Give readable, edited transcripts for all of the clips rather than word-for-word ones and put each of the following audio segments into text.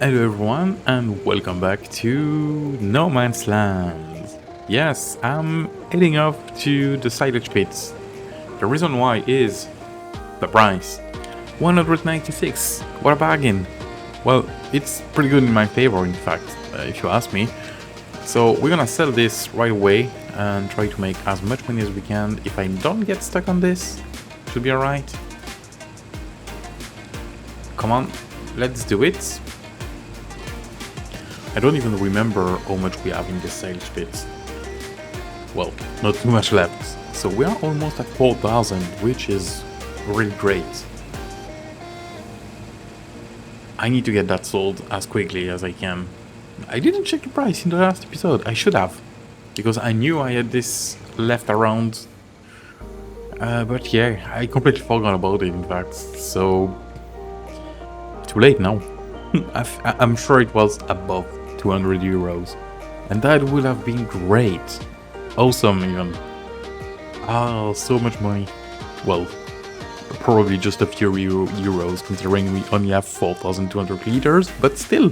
Hello everyone and welcome back to No Man's Land. Yes, I'm heading off to the silage pits. The reason why is the price. 196, what a bargain. Well, it's pretty good in my favor in fact, if you ask me. So we're gonna sell this right away and try to make as much money as we can. If I don't get stuck on this, should be alright. Come on, let's do it. I don't even remember how much we have in this silage pit. Well, not too much left. So we are almost at 4,000, which is really great. I need to get that sold as quickly as I can. I didn't check the price in the last episode. I should have, because I knew I had this left around. But yeah, I completely forgot about it in fact. So too late now. I'm sure it was above 200 euros, and that would have been great. Awesome even. Ah, so much money. Well, probably just a few euros considering we only have 4,200 liters, but still,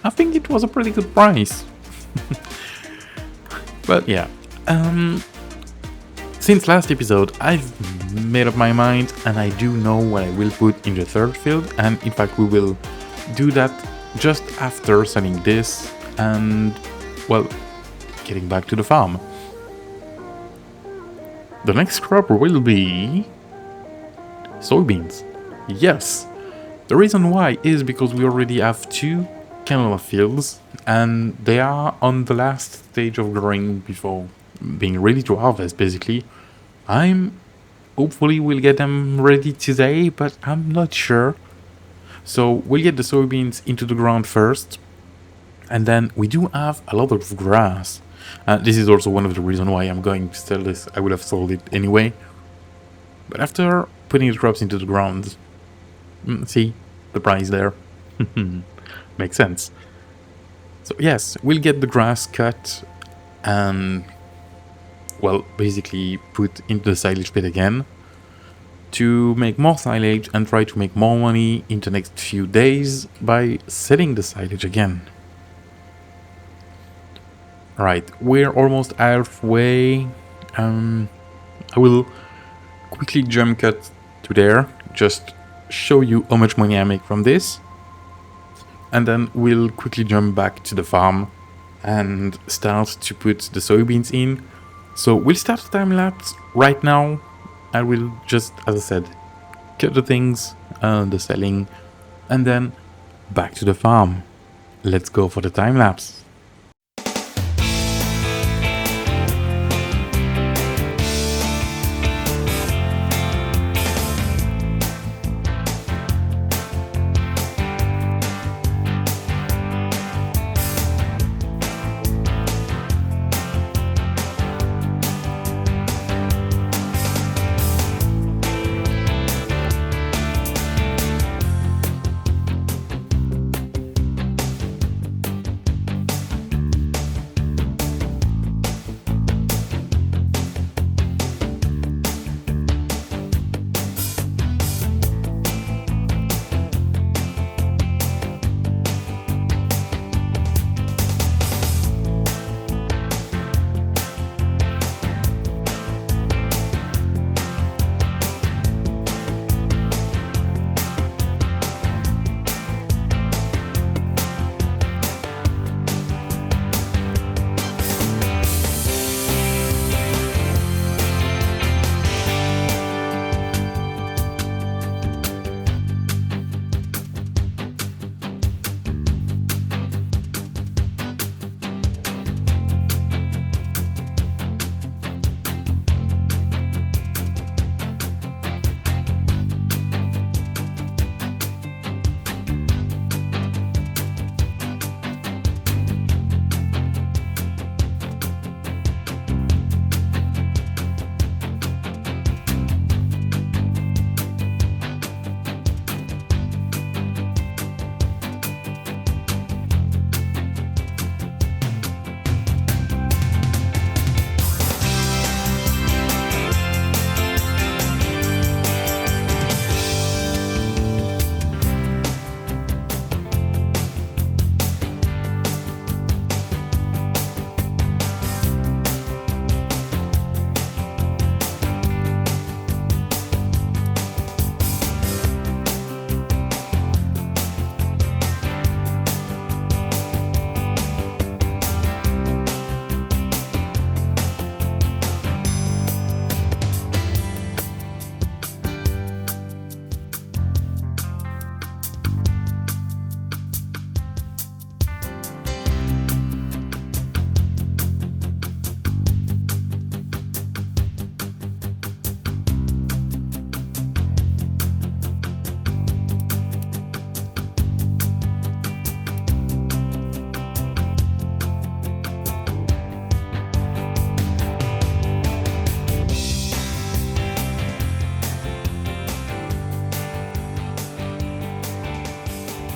I think it was a pretty good price. But yeah, since last episode I've made up my mind and I do know what I will put in the third field, and in fact we will do that just after selling this and, well, getting back to the farm. The next crop will be soybeans. Yes, the reason why is because we already have two canola fields and they are on the last stage of growing before being ready to harvest basically. Hopefully we'll get them ready today, but I'm not sure. So we'll get the soybeans into the ground first, and then we do have a lot of grass. This is also one of the reasons why I'm going to sell this. I would have sold it anyway. But after putting the crops into the ground, see the price there. Makes sense. So yes, we'll get the grass cut and, well, basically put into the silage pit again to make more silage and try to make more money in the next few days by selling the silage again. Right, we're almost halfway. I will quickly jump cut to there, just show you how much money I make from this, and then we'll quickly jump back to the farm and start to put the soybeans in. So we'll start the time lapse right now. I will just, as I said, cut the things, the selling, and then back to the farm. Let's go for the time lapse.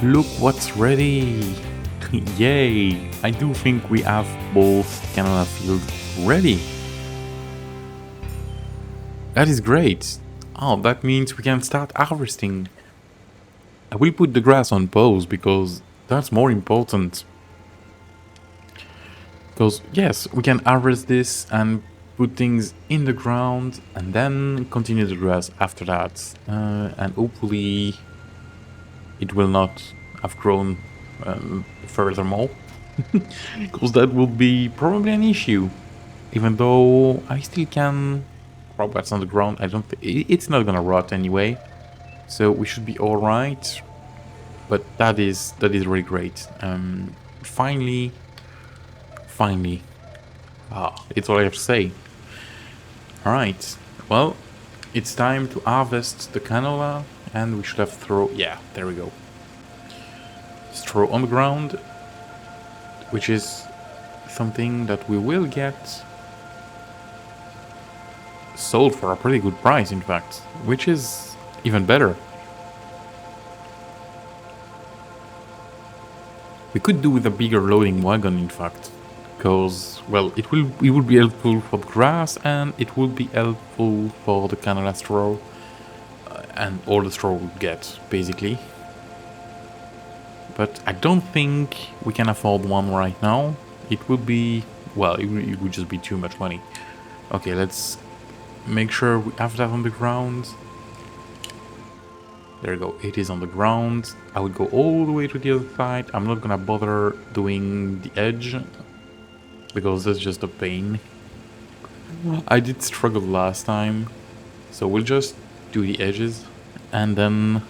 look what's ready. Yay! I do think we have both canola fields ready. That is great. Oh, that means we can start harvesting. I will put the grass on pause because that's more important. Because yes, we can harvest this and put things in the ground and then continue the grass after that. And hopefully it will not have grown furthermore. Because that would be probably an issue. Even though I still can crop that's on the ground. I don't think it's not gonna rot anyway. So we should be alright. But that is really great. Finally. It's all I have to say. Alright. Well, it's time to harvest the canola. And we should have throw. Yeah, there we go. Straw on the ground. Which is something that we will get sold for a pretty good price, in fact, which is even better. We could do with a bigger loading wagon, in fact, because, well, it would be helpful for the grass and it would be helpful for the canola straw and all the straw we get, basically. But I don't think we can afford one right now. It would be, well, it would just be too much money. Okay, let's make sure we have that on the ground. There we go, it is on the ground. I would go all the way to the other side. I'm not gonna bother doing the edge because that's just a pain. I did struggle last time, so we'll just do the edges and then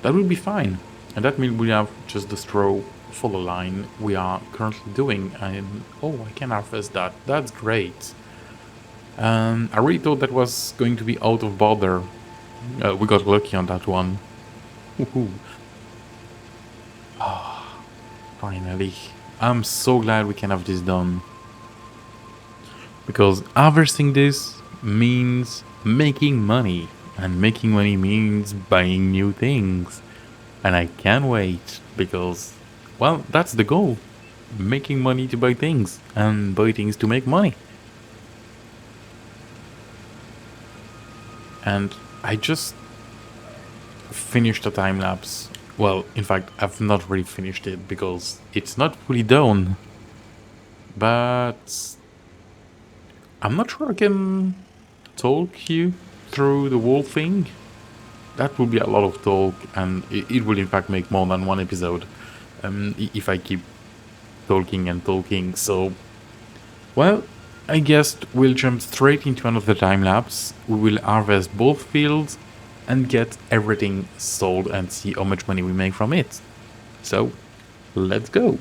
that will be fine. And that means we have just the straw for the line we are currently doing. And oh, I can harvest that. That's great. I really thought that was going to be out of bother. We got lucky on that one. Woohoo. Oh, finally. I'm so glad we can have this done. Because harvesting this means making money. And making money means buying new things. And I can't wait. Because, well, that's the goal. Making money to buy things. And buy things to make money. And I just finished the time lapse. Well, in fact, I've not really finished it because it's not fully done. But I'm not sure I can talk you through the whole thing. That will be a lot of talk, and it will in fact make more than one episode if I keep talking and talking. So, well, I guess we'll jump straight into another time lapse. We will harvest both fields and get everything sold and see how much money we make from it. So, let's go.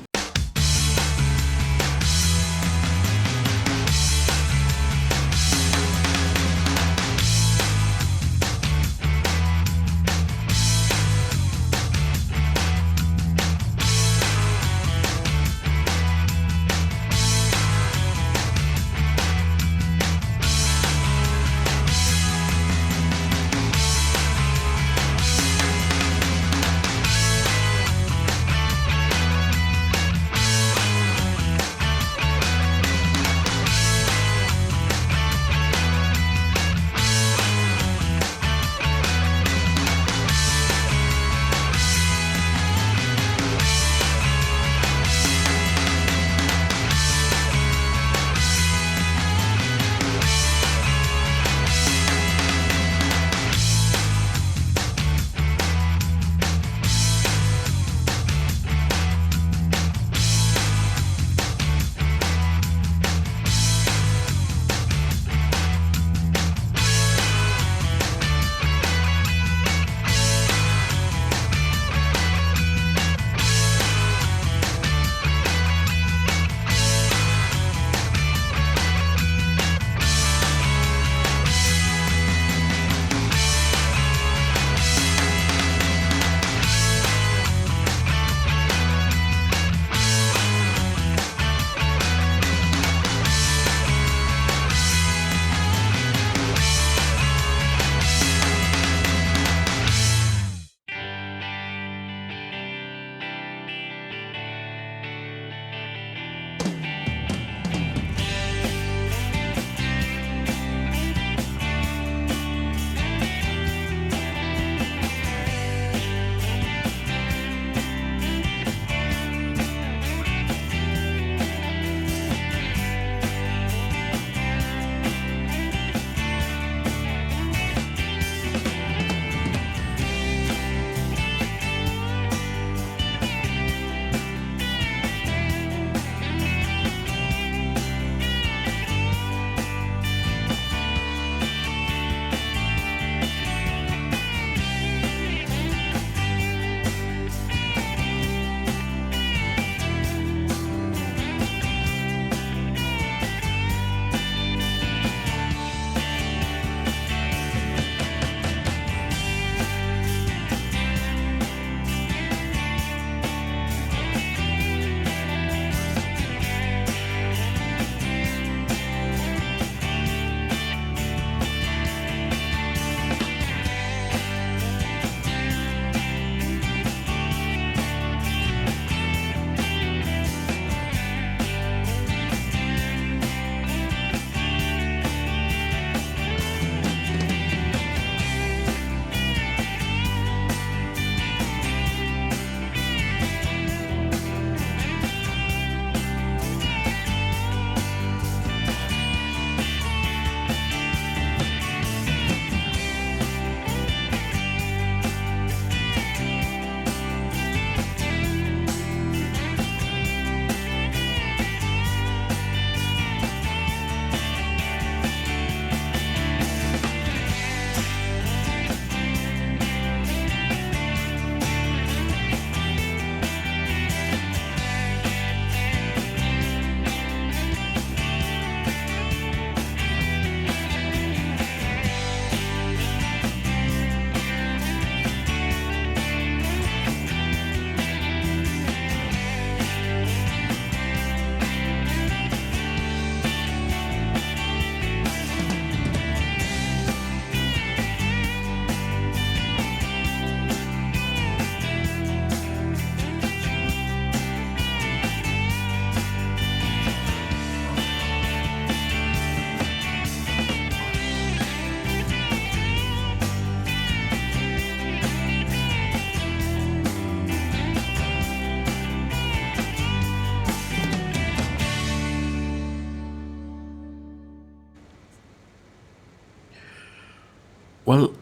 Well,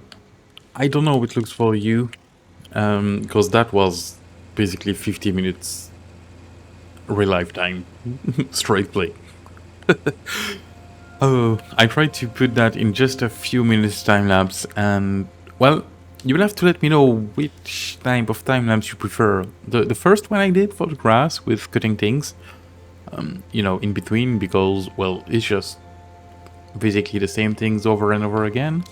I don't know how it looks for you, because that was basically 50 minutes real life time, straight play. Oh, I tried to put that in just a few minutes time lapse, and well, you will have to let me know which type of time lapse you prefer. The first one I did for the grass with cutting things, you know, in between, because well, it's just basically the same things over and over again.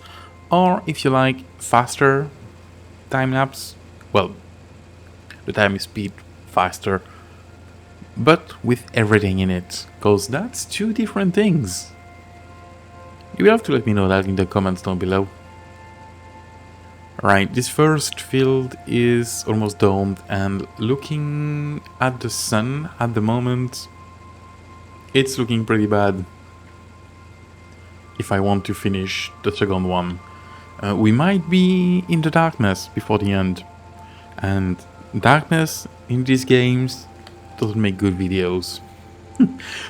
Or if you like faster time lapse, well, the time is speed faster, but with everything in it, because that's two different things. You will have to let me know that in the comments down below. Right, this first field is almost domed, and looking at the sun at the moment, it's looking pretty bad. If I want to finish the second one, we might be in the darkness before the end, and darkness in these games doesn't make good videos.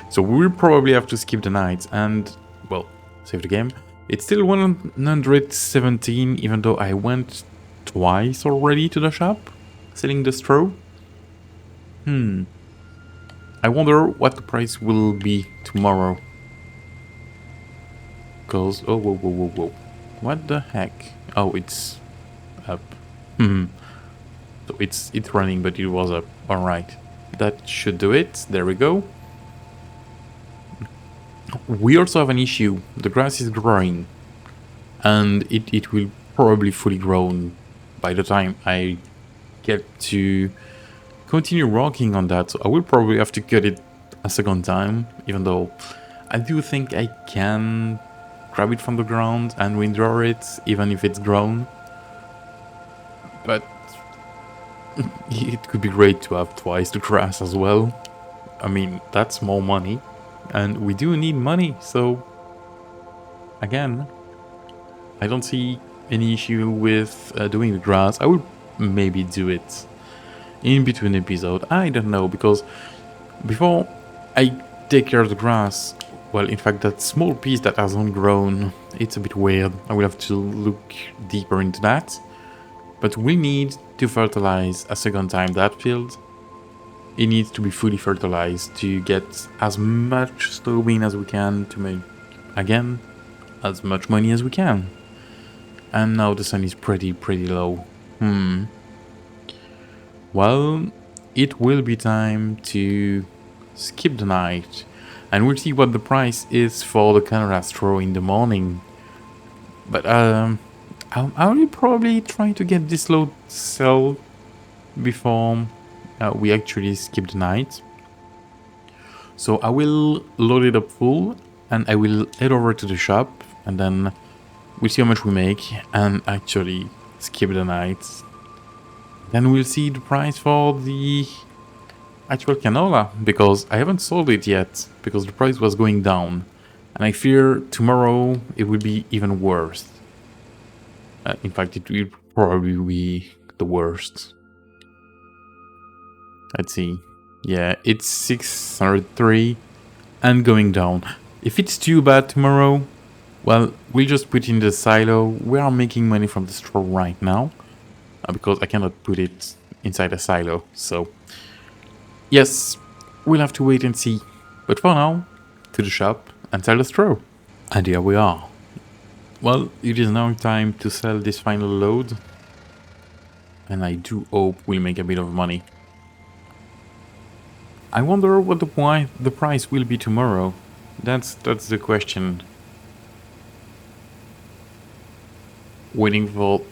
So we will probably have to skip the night and, well, save the game. It's still 117, even though I went twice already to the shop selling the straw. I wonder what the price will be tomorrow. Cause, oh, whoa, whoa, whoa, whoa. What the heck? Oh, it's up. So it's running, but it was up. Alright. That should do it. There we go. We also have an issue. The grass is growing, and it will probably fully grown by the time I get to continue working on that. So I will probably have to cut it a second time, even though I do think I can grab it from the ground and withdraw it, even if it's grown. But it could be great to have twice the grass as well. I mean, that's more money. And we do need money, so again, I don't see any issue with doing the grass. I will maybe do it in between episodes. I don't know, because before I take care of the grass, well, in fact, that small piece that hasn't grown, it's a bit weird. I will have to look deeper into that. But we need to fertilize a second time that field. It needs to be fully fertilized to get as much soybean as we can to make, again, as much money as we can. And now the sun is pretty low. Well, it will be time to skip the night. And we'll see what the price is for the Canada straw in the morning. But I will probably try to get this load sold before we actually skip the night. So I will load it up full and I will head over to the shop, and then we'll see how much we make and actually skip the night. Then we'll see the price for the actual canola, because I haven't sold it yet because the price was going down, and I fear tomorrow it will be even worse. In fact, it will probably be the worst. Let's see. Yeah, it's 603 and going down. If it's too bad tomorrow, well, we'll just put in the silo. We are making money from the straw right now, because I cannot put it inside a silo. So, yes, we'll have to wait and see. But for now, to the shop and sell the straw. And here we are. Well, it is now time to sell this final load. And I do hope we'll make a bit of money. I wonder what the price will be tomorrow. That's the question. Waiting for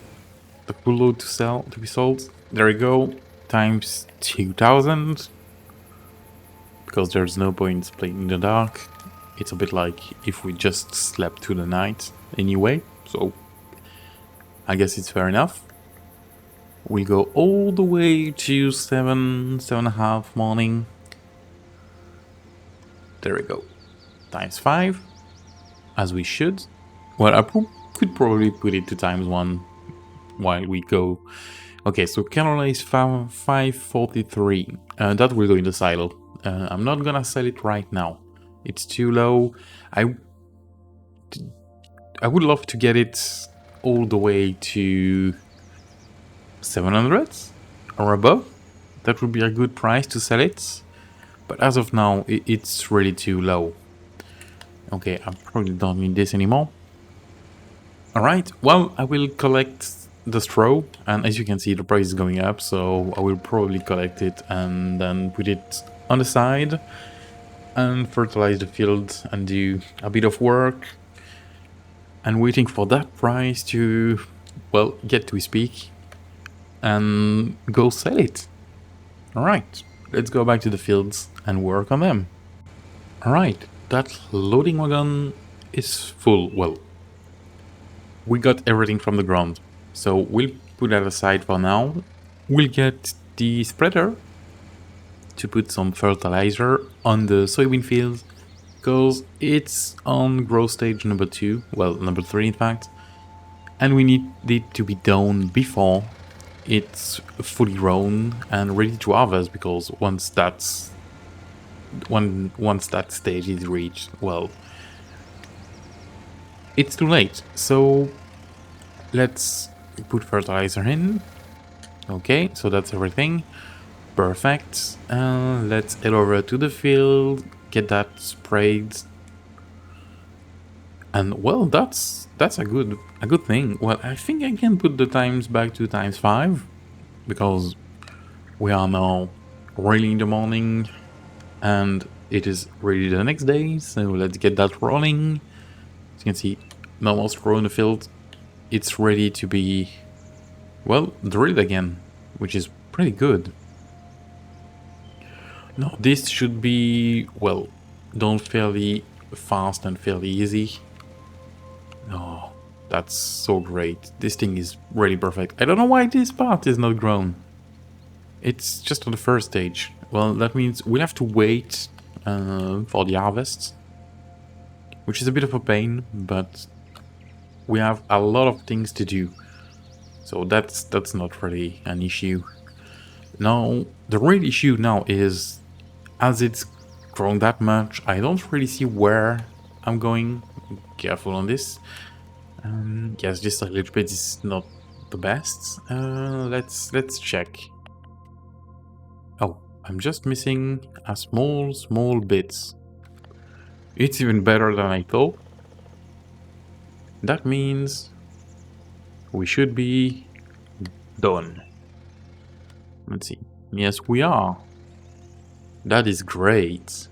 the full load to be sold. There we go. Times 2000. Because there's no point playing in the dark. It's a bit like if we just slept through the night anyway. So I guess it's fair enough. We'll go all the way to 7.5 morning. There we go. Times 5. As we should. Well, I could probably put it to times 1 while we go. Okay, so canola is 543. That will go in the silo. I'm not gonna sell it right now. It's too low. I would love to get it all the way to 700 or above, that would be a good price to sell it. But as of now, it's really too low. Okay, I probably don't need this anymore. Alright, well, I will collect the straw, and as you can see, the price is going up, so I will probably collect it and then put it on the side and fertilize the field and do a bit of work and waiting for that price to, well, get to his peak and go sell it. Alright, let's go back to the fields and work on them. Alright, that loading wagon is full. Well, we got everything from the ground, so we'll put that aside for now. We'll get the spreader to put some fertilizer on the soybean fields, because it's on growth stage number 2, well, number 3 in fact, and we need it to be done before it's fully grown and ready to harvest, because once that stage is reached, well, it's too late. So let's put fertilizer in. Okay, so that's everything. Perfect. Let's head over to the field, get that sprayed. And well, that's a good thing. Well, I think I can put the times back to ×5, because we are now really in the morning and it is ready the next day. So let's get that rolling. As you can see, normal straw in the field. It's ready to be, well, drilled again, which is pretty good. Now this should be, well, done fairly fast and fairly easy. Oh, that's so great. This thing is really perfect. I don't know why this part is not grown. It's just on the first stage. Well, that means we'll have to wait for the harvest, which is a bit of a pain, but we have a lot of things to do. So that's not really an issue. Now, the real issue now is, as it's grown that much, I don't really see where I'm going. Careful on this. Yes, this silage bed is not the best. Let's check. Oh, I'm just missing a small bit. It's even better than I thought. That means we should be done. Let's see. Yes, we are. That is great.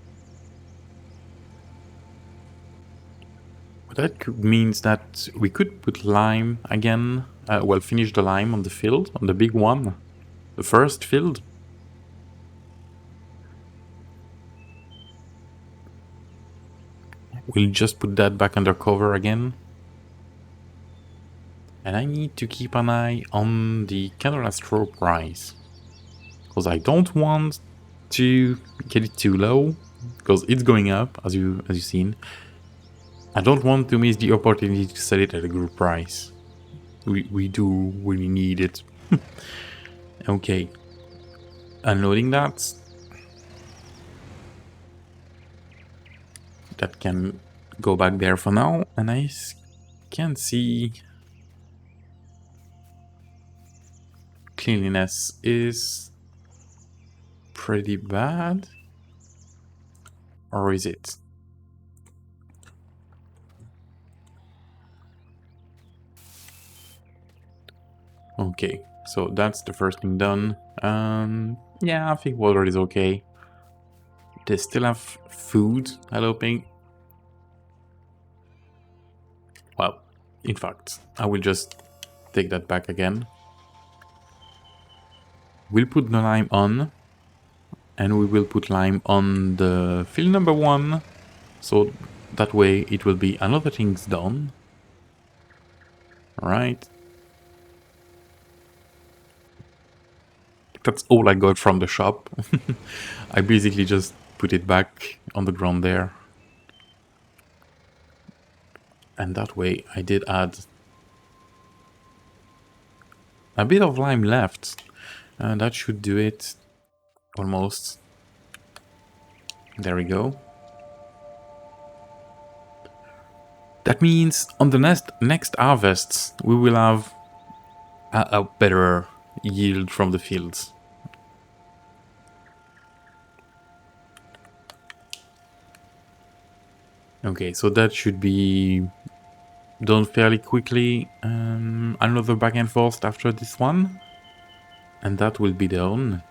That means that we could put lime again. Well, finish the lime on the field, on the big one. The first field. We'll just put that back under cover again. And I need to keep an eye on the canola straw price, because I don't want to get it too low, because it's going up, as you've seen. I don't want to miss the opportunity to sell it at a good price. We do really need it. Okay. Unloading that. That can go back there for now. And I can see cleanliness is pretty bad. Or is it? Okay, so that's the first thing done. Yeah, I think water is okay. They still have food, I'm hoping. Well, in fact, I will just take that back again. We'll put the lime on, and we will put lime on the field number 1, so that way it will be another thing's done. Alright. That's all I got from the shop. I basically just put it back on the ground there. And that way I did add a bit of lime left. And that should do it. Almost. There we go. That means on the next harvests, we will have a better yield from the fields. Okay, so that should be done fairly quickly. Another back and forth after this one. And that will be done.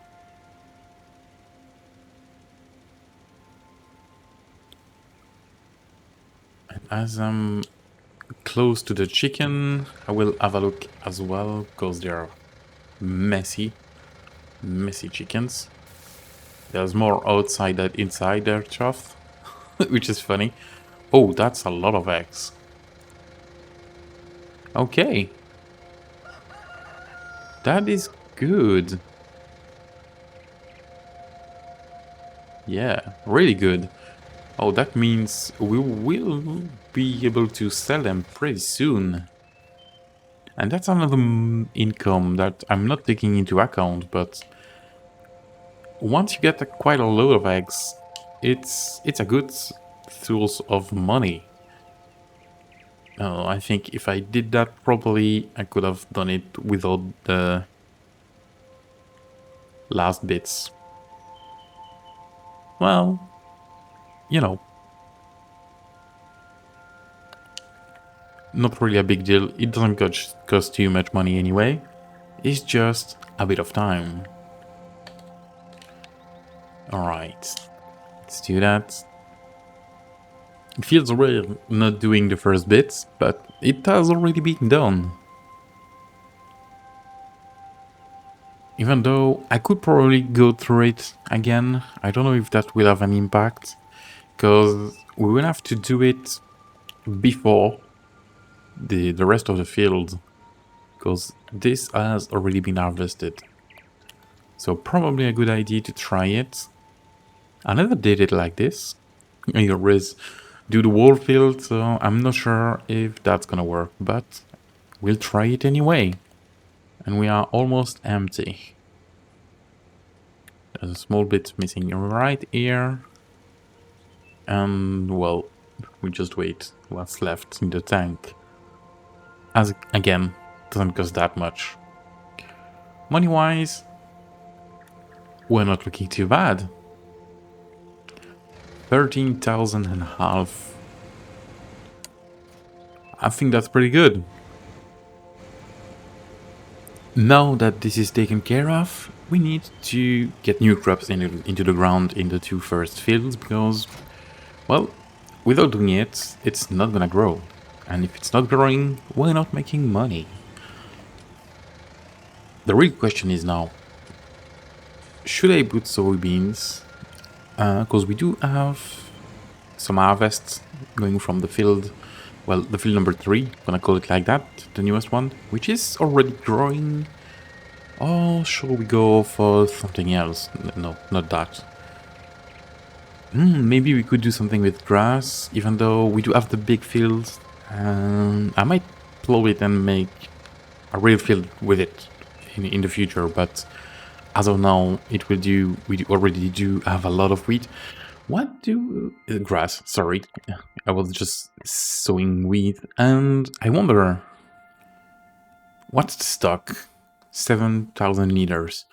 And as I'm close to the chicken, I will have a look as well, because they are messy chickens. There's more outside than inside their trough, which is funny. Oh, that's a lot of eggs. Okay. That is good. Yeah, really good. Oh, that means we will be able to sell them pretty soon. And that's another income that I'm not taking into account, but once you get quite a load of eggs, it's a good source of money. I think if I did that properly, I could have done it without the last bits. Well, you know, not really a big deal. It doesn't cost too much money anyway. It's just a bit of time. Alright, let's do that. It feels weird not doing the first bits, but it has already been done. Even though I could probably go through it again, I don't know if that will have an impact, because we will have to do it before the rest of the field, because this has already been harvested. So probably a good idea to try it. I never did it like this. I always do the whole field, so I'm not sure if that's gonna work, but we'll try it anyway. And we are almost empty. There's a small bit missing right here. And, well, we just wait what's left in the tank. As, again, doesn't cost that much. Money-wise, we're not looking too bad. 13,000 and a half. I think that's pretty good. Now that this is taken care of, we need to get new crops into the ground in the two first fields, because, well, without doing it, it's not gonna grow. And if it's not growing, we're not making money. The real question is now, should I put soybeans? Because we do have some harvests going from the field, well, the field number 3, gonna call it like that, the newest one, which is already growing. Or shall we go for something else? No, not that. Maybe we could do something with grass, even though we do have the big field. I might plow it and make a real field with it in the future, but as of now, it will do. We already do have a lot of wheat. What do... grass, sorry. I was just sowing wheat, and I wonder... what's the stock? 7,000 liters.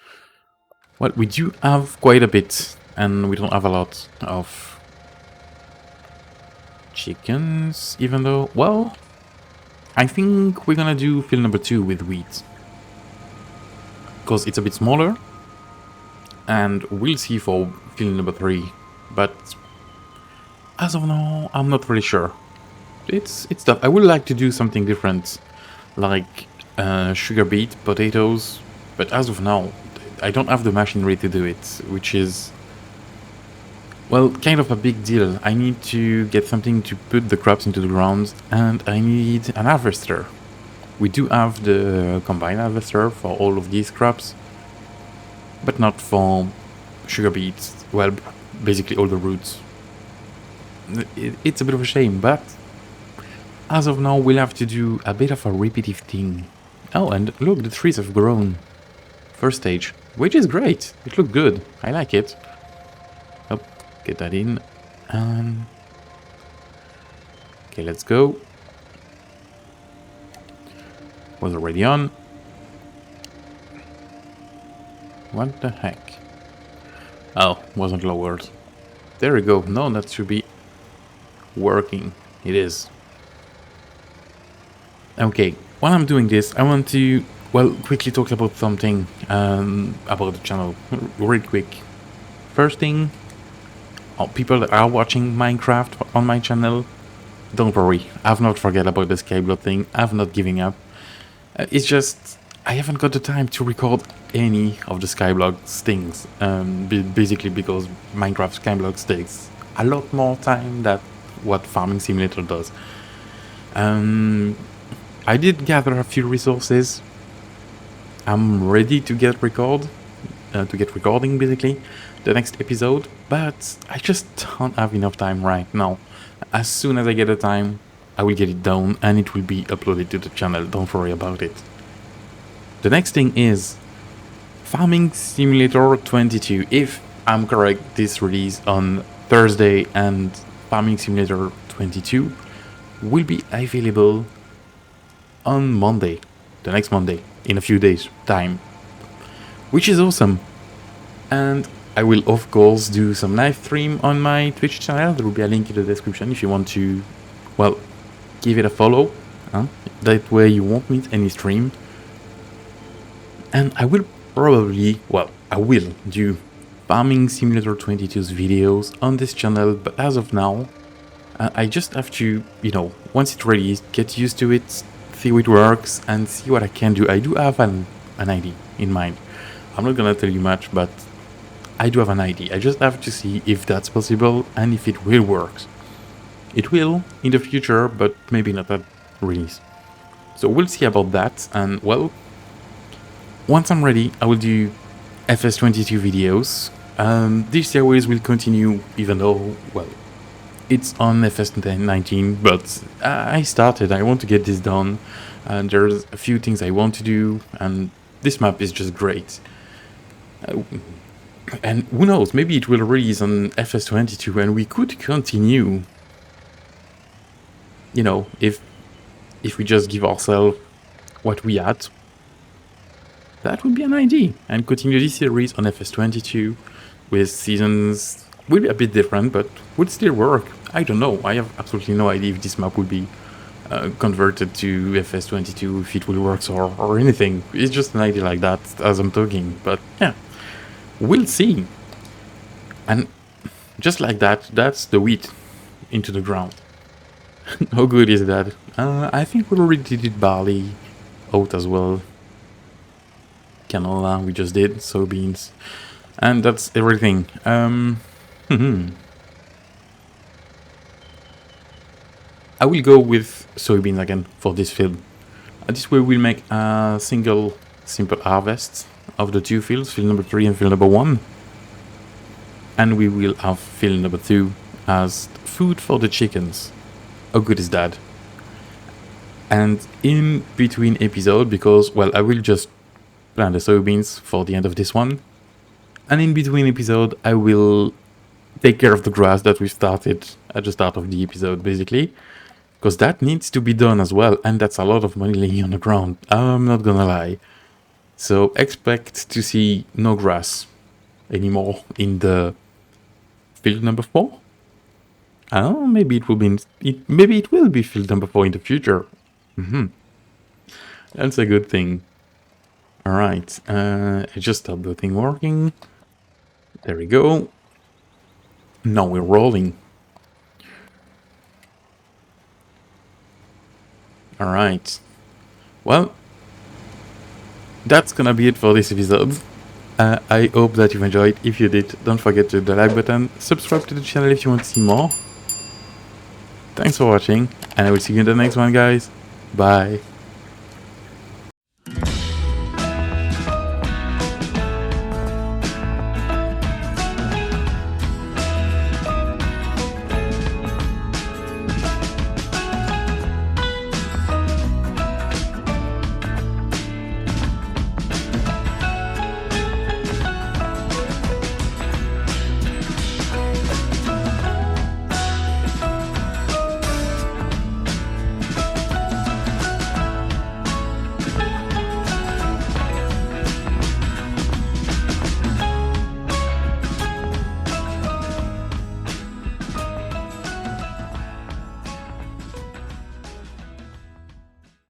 Well, we do have quite a bit, and we don't have a lot of chickens, even though... well, I think we're gonna do field number 2 with wheat. Because it's a bit smaller, and we'll see for field number 3. But as of now, I'm not really sure. It's tough. I would like to do something different, like sugar beet, potatoes, but as of now, I don't have the machinery to do it, which is, well, kind of a big deal. I need to get something to put the crops into the ground, and I need an harvester. We do have the combine harvester for all of these crops, but not for sugar beets. Well, basically all the roots. It's a bit of a shame, but as of now we'll have to do a bit of a repetitive thing. Oh, and look, the trees have grown. First stage, which is great. It looked good. I like it. Oh, get that in. Okay, let's go. Was already on. What the heck? Oh, wasn't lowered. There we go. No, that should be working. It is. Okay, while I'm doing this, I want to, well, quickly talk about something about the channel. Really quick. First thing, people that are watching Minecraft on my channel, don't worry. I've not forget about the Skyblock thing. I've not giving up. It's just, I haven't got the time to record any of the Skyblock things. Basically because Minecraft Skyblock takes a lot more time than what Farming Simulator does. I did gather a few resources. I'm ready to get recording basically the next episode, but I just don't have enough time right now. As soon as I get the time, I will get it done and it will be uploaded to the channel. Don't worry about it. The next thing is Farming Simulator 22. If I'm correct, this release on Thursday and Farming Simulator 22 will be available on Monday, the next Monday, in a few days time, which is awesome. And I will of course do some live stream on my Twitch channel. There will be a link in the description if you want to, well, give it a follow. That way you won't miss any stream. And I will probably, well, I will do Farming Simulator 22's videos on this channel, but as of now, I just have to, you know, once it's ready, get used to it, see how it works, and see what I can do. I do have an idea in mind. I'm not gonna tell you much, but I do have an idea. I just have to see if that's possible and if it will work. It will in the future, but maybe not at release. So we'll see about that, and well, once I'm ready, I will do FS22 videos. This series will continue even though, well, it's on FS19, but I started, I want to get this done, and there's a few things I want to do, and this map is just great. And who knows, maybe it will release on FS22 and we could continue, you know, if we just give ourselves what we had. That would be an idea, and continue this series on FS22 with seasons. Will be a bit different, but would still work. I don't know. I have absolutely no idea if this map will be converted to FS22, if it will work or anything. It's just an idea like that as I'm talking. But yeah, we'll see. And just like that, that's the wheat into the ground. How good is that? I think we already did barley, oat as well. Canola, we just did, soybeans. And that's everything. I will go with soybeans again for this field. This way we'll make a simple harvest of the two fields, field number 3 and field number 1. And we will have field number 2 as food for the chickens. How good is that? And in between episode, because, well, I will just plant the soybeans for the end of this one. And in between episode, I will take care of the grass that we started at the start of the episode, basically. Because that needs to be done as well, and that's a lot of money laying on the ground. I'm not gonna lie. So expect to see no grass anymore in the field number 4. Oh, maybe it will be. Maybe it will be field number 4 in the future. That's a good thing. All right, I just stopped the thing working. There we go. Now we're rolling. All right. Well, that's gonna be it for this episode. I hope that you enjoyed. If you did, don't forget to hit the like button. Subscribe to the channel if you want to see more. Thanks for watching, and I will see you in the next one, guys. Bye.